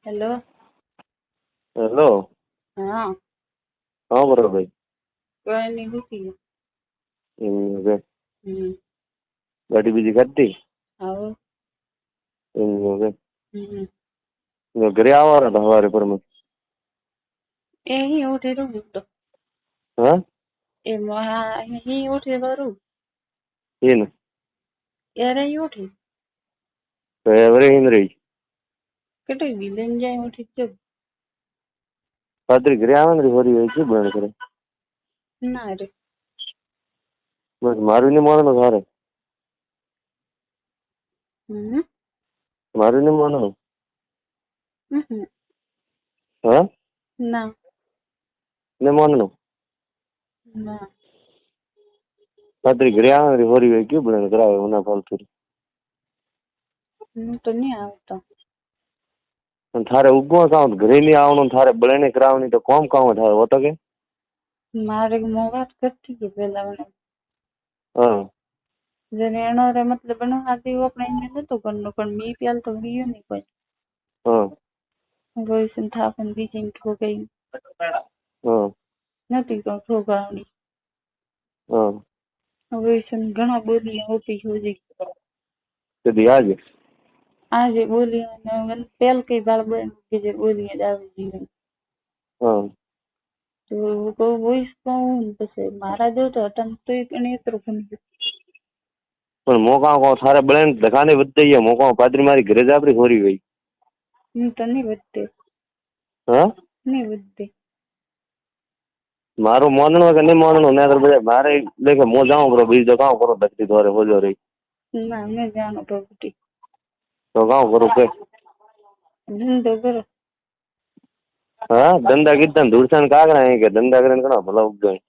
Hello. Hello. हाँ। हाँ बोलो भाई। कोई नहीं रुकी। હવે हम्म। ગાડી બીજી કાઢી आओ। હવે हम्म। ઘરે આવવાના હતા સવારે પર यही उठे रू तो હા ए महा यही उठे करू ಏನು यार यही उठी હવે હિંદ રહી कटे भी लेन जाए उठी चुप રાત્રે ઘરે આવે ને ફરી હોય શું બને કરે ना रे। બસ મારું ને માનો સારે हम्म। મારું ને માનો હા ना ને માનો ना રાત્રે ઘરે આવે ને ફરી હોય શું બને કરાવે મને ફાલતુ तो नहीं आता થારે ઉગવો કામ ઘરે નહીં આવવાનું થારે બળે કરાવવાની તો કોમ કામ થાય હોતો કે मारे मोबाइल करती है पहला मैंने હા जने एनो रे मतलब बनो आती वो अपने ने तो करनो पर मी प्याल तो गयो नहीं कोई હા कोई संथापन भी चिंट हो गई હા नहीं तो ठोकावनी હા वही सन घना बोली होती हो जी કદી આજે आज बोली ने पेल के बाल बन के जे बोली दावी जी હા तो वो वॉइस कहूं પછી મારા જો તો અટન તો એને એટલું ગમ્યું પણ મોકા થારે બળે દખાને વધી જાય મોકા પાદરી મારી ઘરે જ આપડી હોરી ગઈ હું તો નહીં વધતે હા નહીં વધતે મારું માનવું કે નહીં માનવું ને બધા મારે દેખે મો જાઉં કરો બીજો કામ કરો ધરતી ધોરે હોજો રહી ના મેં જાણો પ્રભુટી તો કામ કરું કે ધંધો કરો હા ધંધા કીધા ને ધૂળસાન કાગડા કે ધંધા કરીને ઘણા ભલા ઉપજાય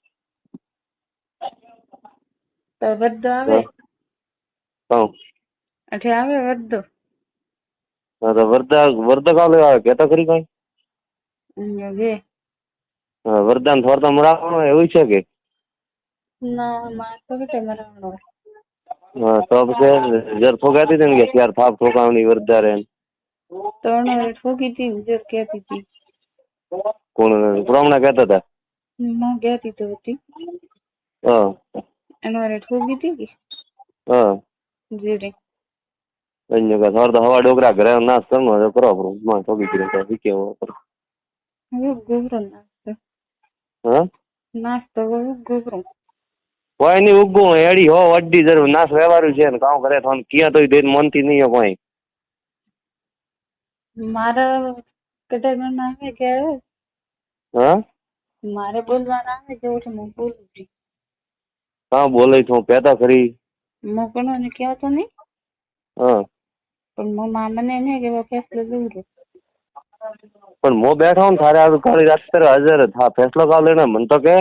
તો વધો આવે કામ અઠે આવે વધો હા તો વર્ધા વર્ધા કાલે આવે કેતા ખરી કઈ જે વરદાન થોડતા મરાવવાનો એવું છે કે ના માં તો કે મરાણો હા તો પછી જર ફોગાતી હતી ને કે ત્યાર થાપ ઠોકાવની વર્ધા રે તો એને ઠોકી હતી જે કહેતી હતી કોણ પ્રમાણે કહેતા હતા માં કહેતી તો હતી હા એનો રે ઠોકી હતી હા જે રે અન્ય કે થોડતા હવા ડોકરા ઘરે નાશ કરવાનો કરો આપણું માં ઠોકી કર્યો શીખે હું ગોબરો નાસ્તો હા નાસ્તો ગોબરો કોઈ નહીં ઉગવું એડી હો અડ્ડી જરૂર નાશ વ્યવહારું છે ને કામ કરે તો ક્યાં તો દે મનતી નહીં કોઈ મારા કદાચ આવે કે હા મારે બોલવાના આવે કે હું બોલું છું હા બોલે છું કહેતા ખરી હું કોને કહેતો નહીં હા પણ મને નહીં કે ફેસલો લઉં છું પણ મો બેઠો ને થારે હારું કાળી રાત્રે હાજર થા ફેસલો કાઢ લેને મન તો કે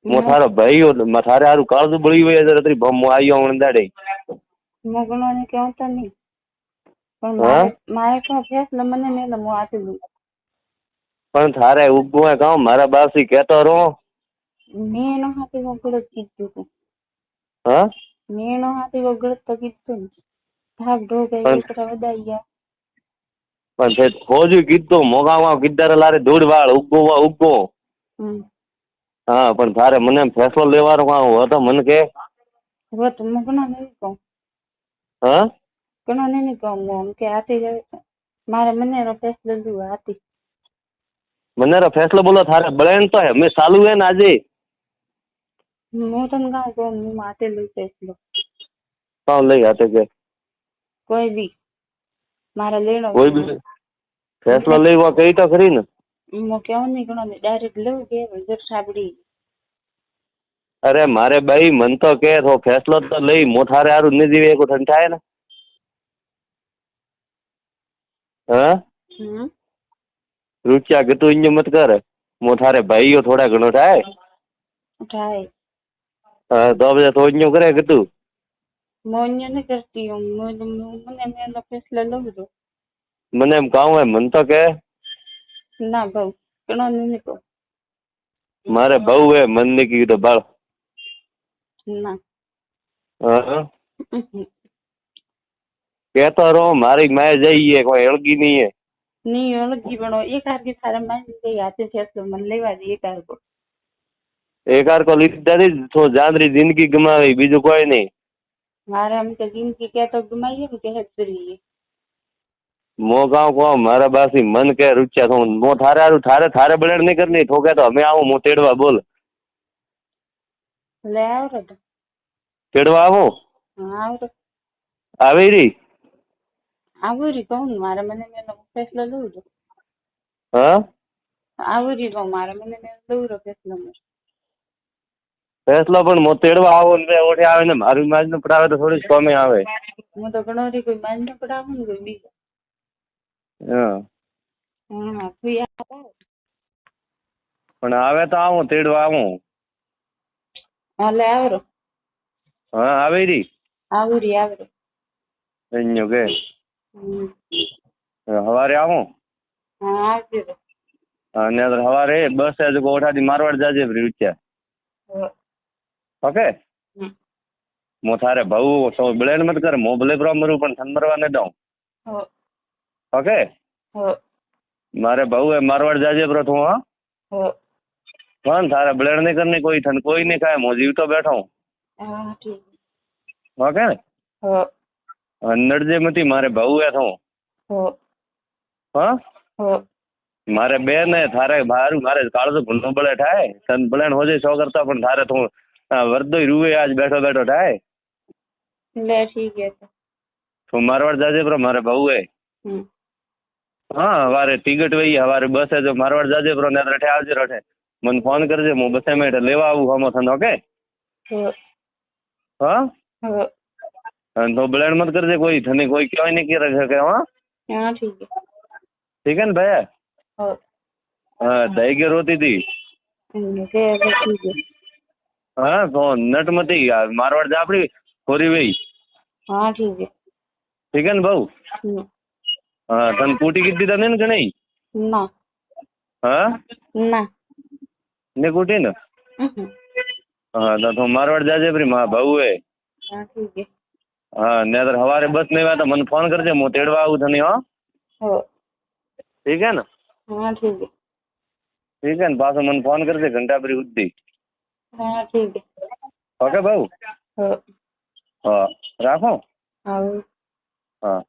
મો થારો ભાઈ થારે હારું કાળું બળી હોય હાજર હતી મો આવ્યો હમણાં દાડે હું કોને કહેતો નહીં પણ હા મારે શું ફેસલો મને નહીં હું આપી દઉં પણ થારે ઉગવું કામ મારા બાપથી કહેતો રહો મેં એનો હાથી ગળત કીધું હતું હા મેં એનો હાથી ગળત તો કીધું ને ભાગ ઢોકાઈ વદાઈ ગયા પણ તે ખોજું કીધું મોગામાં કીધારે લારે ધૂળ વાળ ઉગવો ઉગવો હા પણ તારે મને ફેસલો લેવાનો કામ હતો મને કે હવે તો હું ઘણા નહીં કહું હા ઘણા નહીં કહું હું કે હાથી જાય મારે મને એનો ફેસલો લીધો હાથી મને ફેસલો બોલો થારે બળે ને તો મેં ચાલુ હે ને આજે હું તને કહું કહું હું હાથે લઈ ફેસલો કામ લઈ હાથે કે કોઈ બી મારે લેણો કોઈ બી ફેસલો લેવા કઈ તો ખરી ને હું કેવું નહીં ઘણો નહીં ડાયરેક્ટ લઉં કે જર સાબડી અરે મારે ભાઈ મન તો કે તો ફેસલો તો લઈ મોઠારે હારું ને જીવે એક ઠંડ થાય ને હા રૂપિયા કે તું ઇન્જ મત કર મોઠારે ભાઈઓ થોડા ઘણો થાય થાય હા તો બધા તો ઇન્જ કરે કે તું હું નહીં કરતી હું મને એનો ફેસલો લઉં છું મને એમ કામ હોય મન તો કે ના ભાવ ઘણો નહીં કહું મારે બહુ હે મન ને કીધું બાળ ના હા કેતો રહો મારી માય જઈએ કોઈ હળગી નહીં હે નહીં અલગી પણ એક હારકી તારા માની કઈ હાથે ફેસલો મને લેવા દે એક હારકો. એક હારકો લીધાથી જ તો જાંદરી જિંદગી ગમાવી, બીજું કોઈ નહીં. મારે આમ તો જિંદગી ક્યાં તો ગુમાઈએ ને કે હેત કરીએ. મો ગાँव को मारा बासी मन के रुच्या तो मो थारे आरू थारे बड़ेड़ नहीं करनी ठोके तो हमें आऊं मो तेड़वा बोल લે આવરો તો. तेड़वा आऊं હા આવરો आवी री આવરી કહું ને મારે મને મેં ફેસલો લઉં છું. हाँ આવરી કહું મારે મને મેં લઉં રહ્યો ફેસલો મેં. फैसला पण मो तेड़वा आवो ने ओठे आवे ने मारू माज ने पड़ावे तो थोड़ी कमे आवे. હું તો ઘણો રી કોઈ માન ન પડાવું ને કોઈ બીજા. हाँ હા તું યાદ આવ. पण आवे तो आऊं तेड़वा आऊं. હા લે આવરો हाँ आवी री આવરી આવરો. अन्यो के હમ. हवारे आऊं હા આવજો તો. અને હવારે બસ જ ઓઠાથી મારવાડ જાજે રૂચ્યા. હો. ઓકે હમ. મો થારે ભાऊ તો બ્લેડ મત કર મો ભલે મરું પણ થન મરવા ન દઉં. હો. ઓકે હો. મારે ભાऊ એ મારવાડ જાજે બ્રો તું હા હો. પણ તારે બ્લેડ નહીં કરની કોઈ થન કોઈ નહીં ખાય મો જીવતો બેઠો હું. હા ઠીક. ઓકે ને હો. નડજે મતી મારે ભાऊ એ થું હો. હા હો. મારે બેન હે થારે મારું મારે કાળજો ભૂંડો બળે થાય તન બળેન હોજે સો કરતા પણ થારે તું વરદોય રૂવે આજ બેઠો બેઠો થાય. લે ઠીક હે તો. તું મારવાડ જાજે બ્રો મારે ભાऊ એ હમ. હા હવારે ટિકટ વહી હવારે બસે જો મારવાડ જાજે બ્રો ને રઠે આવજે રઠે મને ફોન કરજે હું બસે માં લેવા આવું હમો થન. ઓકે હો. હા હો. અને તો બ્લેડ મત કરજે કોઈ થને કોઈ કહેવાય નહીં કે રખે કે હા હા ઠીક હે. ठीक है ना भैया. હો. हाँ दही के रोती थी. કે ઠીક હે. हाँ तो नट मती मारवाड़ जा अपनी खोरी वही. હા ઠીક હે. ठीक है ना भाऊ. હમ. हाँ तन कूटी कितनी तने न नहीं. ના हाँ ના. ने कूटी ना. હમ. हाँ तो मारवाड़ जाजे अपनी माँ भाऊ है. હા ઠીક હે. हाँ ने अगर हवारे बस नहीं हुआ तो मन फोन करजे मो तेड़वा आऊँ थने. हाँ હો. ठीक है ना. હા ઠીક હે. ठीक है ना पासो मन फोन करजे घंटा भरी उद्दी. હા ઠીક હે. ओके भाऊ. હો. हाँ राखो. આવું. हाँ